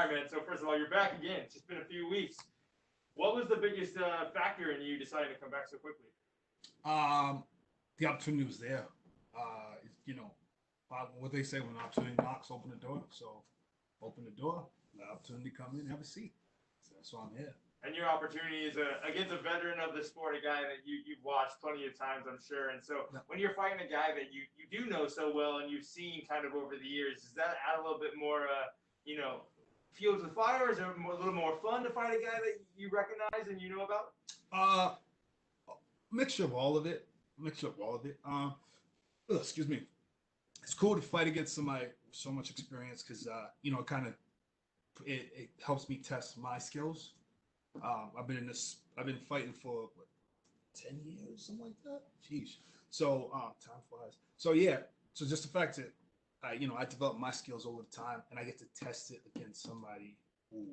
right, man. So first of all, you're back again. It's just been a few weeks. What was the biggest factor in you deciding to come back so quickly? Um, the opportunity was there. You know, what they say when opportunity knocks, open the door. So open the door, the opportunity come in, have a seat. So that's why I'm here. And your opportunity is against a veteran of the sport, a guy that you've watched plenty of times, I'm sure. And so Yeah. when you're fighting a guy that you do know so well and you've seen kind of over the years, does that add a little bit more, you know, fuel to the fire? Is it a little more fun to fight a guy that you recognize and you know about? Uh, Mixture of all of it. Mixture of all of it. Excuse me. It's cool to fight against somebody with so much experience because it kind of it helps me test my skills. I've been in this. I've been fighting for what, 10 years, something like that. Jeez. So time flies. So yeah. So just the fact that I develop my skills over time, and I get to test it against somebody who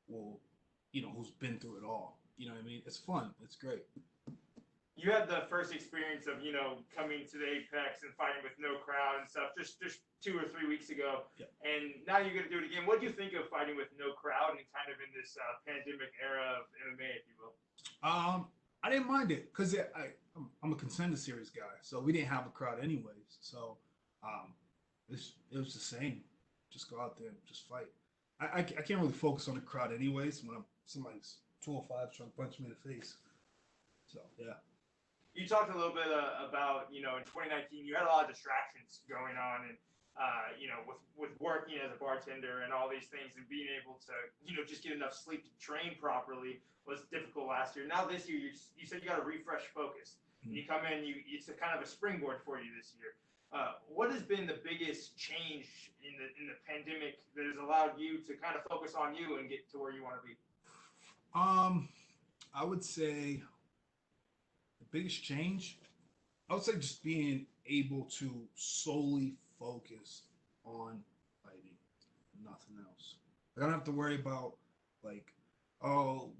will, who's been through it all. You know what I mean? It's fun. It's great. You had the first experience of coming to the Apex and fighting with no crowd and stuff just 2 or 3 weeks ago, Yeah. and now you're gonna do it again. What do you think of fighting with no crowd and kind of in this pandemic era of MMA, if you will? I didn't mind it because I'm a contender series guy, so we didn't have a crowd anyways. So um, it was the same. Just go out there and just fight. I can't really focus on the crowd anyways when somebody's 205 trying to punch me in the face. So yeah. You talked a little bit about in 2019 you had a lot of distractions going on, and with working as a bartender and all these things, and being able to just get enough sleep to train properly was difficult last year. Now this year you said you got a refresh focus. And you come in, it's a kind of a springboard for you this year. What has been the biggest change in the pandemic that has allowed you to kind of focus on you and get to where you want to be? Um, I would say the biggest change, I would say just being able to solely focus on fighting, nothing else. I don't have to worry about like, oh,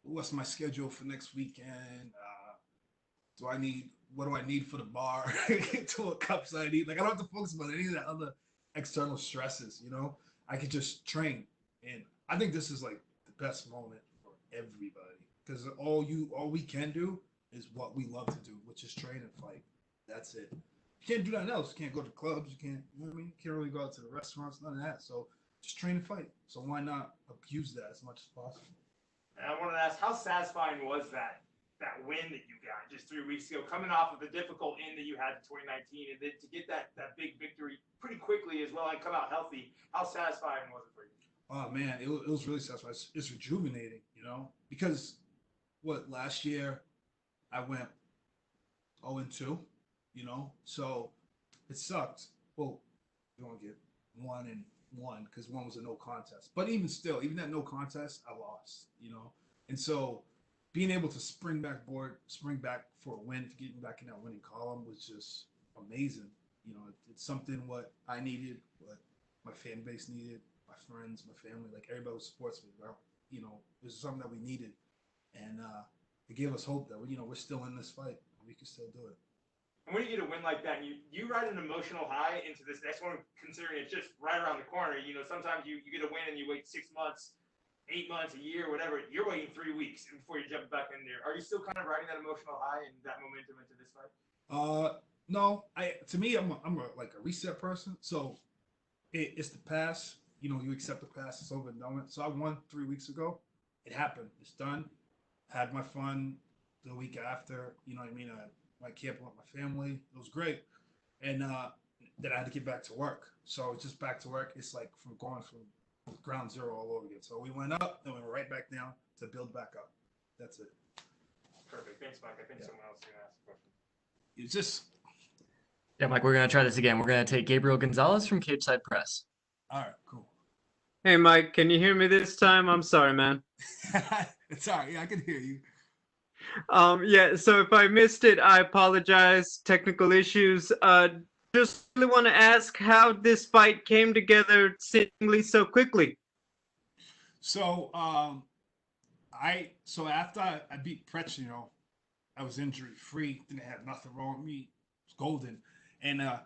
what's my schedule for next weekend? Do I need what do I need for the bar? To what cups I need? Like I don't have to focus on any of that other external stresses. I could just train, and I think this is like the best moment for everybody because all we can do is what we love to do, which is train and fight. That's it. You can't do nothing else. You can't go to clubs. You can't. You know what I mean? You can't really go out to the restaurants. None of that. So just train and fight. So why not abuse that as much as possible? And I wanted to ask, how satisfying was that win that you got just 3 weeks ago, coming off of the difficult end that you had in 2019, and then to get that big victory pretty quickly as well and come out healthy? How satisfying was it for you? Oh man, it was really satisfying. It's rejuvenating, because what last year I went 0-2, so it sucked. Well, you don't get 1-1 because one was a no contest. But even still, even that no contest, I lost. And so being able to spring back for a win, getting back in that winning column was just amazing. It's something what I needed, what my fan base needed, my friends, my family, like everybody who supports me. Well, it was something that we needed, and it gave us hope that we're still in this fight. We can still do it. And when you get a win like that, and you ride an emotional high into this next one, considering it's just right around the corner. Sometimes you get a win and you wait 6 months, 8 months, a year, whatever. You're waiting 3 weeks before you jump back in there. Are you still kind of riding that emotional high and that momentum into this fight? No. To me, like a reset person. So it's the past. You accept the past. It's over and done with. So I won 3 weeks ago. It happened. It's done. Had my fun the week after. You know what I mean? I went camping with my family. It was great. And then I had to get back to work. So it's just back to work. It's like from going from ground zero all over again. So we went up, then we went right back down to build back up. That's it. Perfect. Thanks, Mike. I think someone else is going to ask a question. It's just. Yeah, Mike, we're going to try this again. We're going to take Gabriel Gonzalez from Cage Side Press. All right, cool. Hey, Mike, can you hear me this time? I'm sorry, man. It's all right. Yeah, I can hear you. Yeah, so if I missed it, I apologize. Technical issues. Just really want to ask how this fight came together seemingly so quickly. So, after I beat Pretch, I was injury free. Didn't have nothing wrong with me. It was golden. And I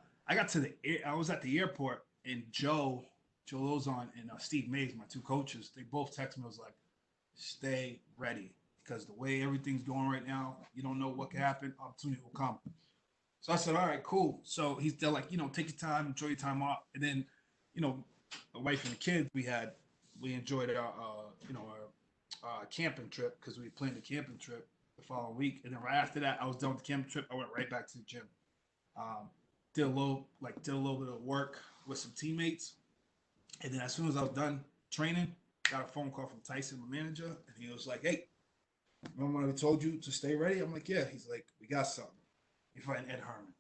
was at the airport, and Joe Joel Ozon and Steve Mays, my two coaches, they both texted me. Was like, stay ready because the way everything's going right now, you don't know what can happen. Opportunity will come. So I said, all right, cool. So they're like, take your time, enjoy your time off. And then, the wife and the kids, we enjoyed our camping trip because we planned a camping trip the following week. And then right after that, I was done with the camping trip. I went right back to the gym. Did a little bit of work with some teammates. And then as soon as I was done training, got a phone call from Tyson, my manager, and he was like, hey, remember when I told you to stay ready? I'm like, yeah. He's like, we got something. You fighting Ed Herman.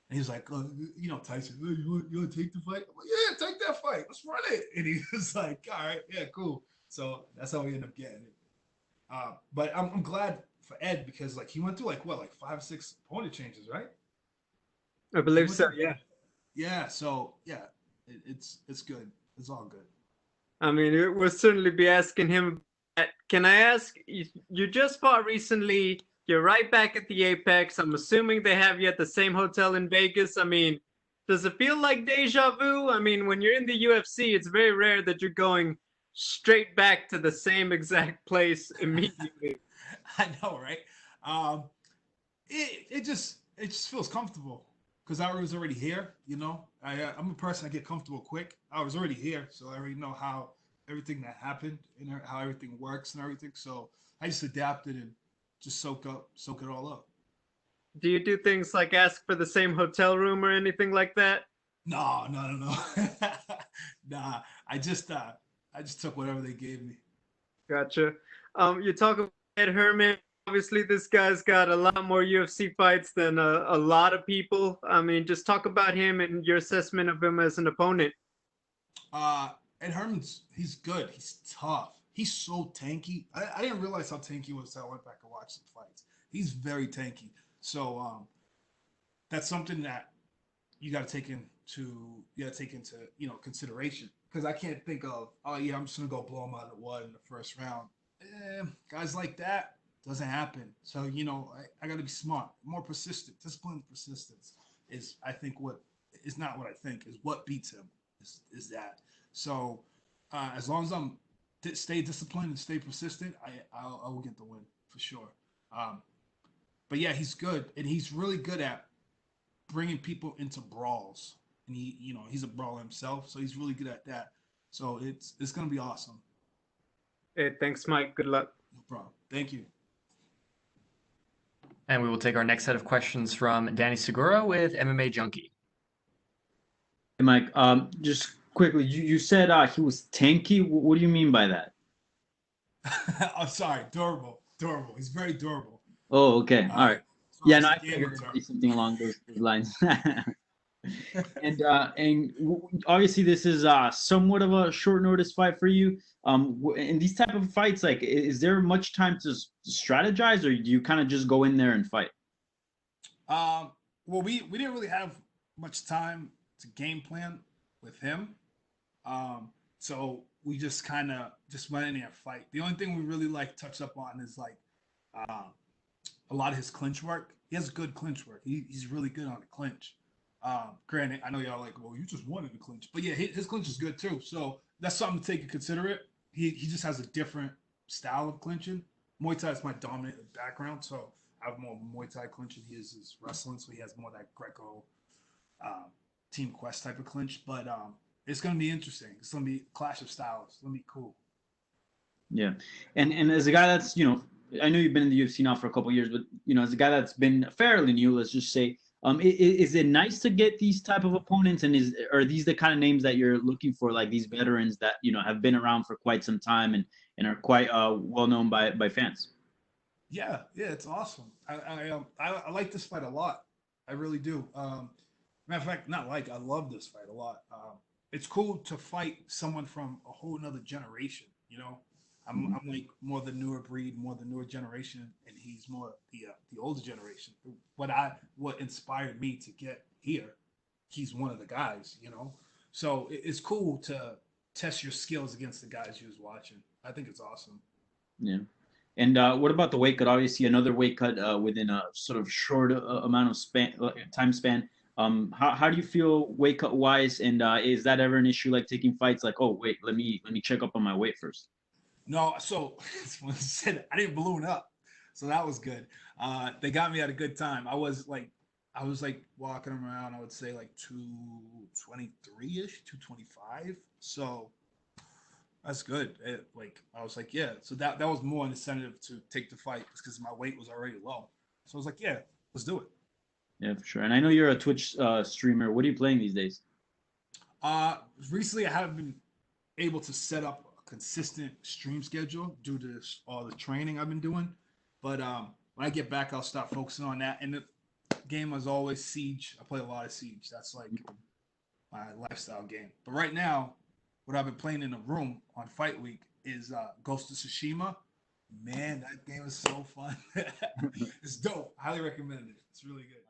And he's like, Tyson, you want to take the fight? I'm like, yeah, take that fight. Let's run it. And he was like, all right, yeah, cool. So that's how we ended up getting it. But I'm glad for Ed because he went through 5 or 6 opponent changes, right? I believe so. Yeah. Yeah. So yeah, it's good. It's all good. I mean, we'll certainly be asking him. Can I ask? You just fought recently. You're right back at the Apex. I'm assuming they have you at the same hotel in Vegas. I mean, does it feel like deja vu? I mean, when you're in the UFC, it's very rare that you're going straight back to the same exact place immediately. I know, right? It just feels comfortable because I was already here. I'm a person that get comfortable quick. I was already here, so I already know how everything that happened and how everything works and everything. So I just adapted and just soak it all up. Do you do things like ask for the same hotel room or anything like that? No. Nah, I just took whatever they gave me. Gotcha. You talk about Ed Herman. Obviously, this guy's got a lot more UFC fights than a lot of people. I mean, just talk about him and your assessment of him as an opponent. Ed Herman's he's good. He's tough. He's so tanky. I didn't realize how tanky he was until I went back and watched some fights. He's very tanky. So that's something that you got to take into consideration because I can't think of I'm just gonna go blow him out of the water in the first round. Guys like that doesn't happen. So I got to be smart, more persistent. Discipline, persistence is I think what is not what I think is what beats him is that. So as long as I'm stay disciplined and stay persistent, I will get the win for sure. But yeah, he's good, and he's really good at bringing people into brawls. And he's a brawler himself, so he's really good at that. So it's gonna be awesome. Hey, thanks, Mike. Good luck. No problem. Thank you. And we will take our next set of questions from Danny Segura with MMA Junkie. Hey, Mike, just quickly, you said he was tanky. What do you mean by that? I'm sorry, durable. He's very durable. Oh, okay, all right. So Yeah, no, I figured it'd be something along those lines. And obviously this is somewhat of a short notice fight for you. In these type of fights, is there much time to strategize, or do you kind of just go in there and fight? Well, we didn't really have much time to game plan with him. So we just kind of went in there and fight. The only thing we really touch up on is a lot of his clinch work. He has good clinch work. He's really good on the clinch. Granted, I know y'all well, you just wanted to clinch, but yeah, his clinch is good too. So that's something to take into consider. He just has a different style of clinching. Muay Thai is my dominant background, so I have more Muay Thai clinching. He is his wrestling, so he has more of that Greco Team Quest type of clinch. But it's gonna be interesting. It's gonna be a clash of styles. It's gonna be cool. Yeah, and as a guy that's I know you've been in the UFC now for a couple of years, but as a guy that's been fairly new, let's just say, is it nice to get these type of opponents, and are these the kind of names that you're looking for, like these veterans that have been around for quite some time and are quite well known by fans? Yeah, it's awesome. I like this fight a lot. I really do. Matter of fact, I love this fight a lot. It's cool to fight someone from a whole nother generation. I'm like more the newer breed, more the newer generation, and he's more the older generation. What inspired me to get here, he's one of the guys, So it's cool to test your skills against the guys you was watching. I think it's awesome. Yeah. And what about the weight cut? Obviously, another weight cut within a sort of short amount of time span. How do you feel weight cut wise, and is that ever an issue, like taking fights? Like, oh wait, let me check up on my weight first. No, so when I said I didn't balloon up, so that was good. They got me at a good time. I was like walking around. I would say like 223 ish, 225. So that's good. I was like, yeah. So that was more an incentive to take the fight because my weight was already low. So I was like, yeah, let's do it. Yeah, for sure. And I know you're a Twitch streamer. What are you playing these days? Uh, Recently I haven't been able to set up a consistent stream schedule due to all the training I've been doing. But when I get back, I'll start focusing on that. And the game is always Siege. I play a lot of Siege. That's like my lifestyle game. But right now, what I've been playing in the room on Fight Week is Ghost of Tsushima. Man, that game is so fun. It's dope. Highly recommend it. It's really good.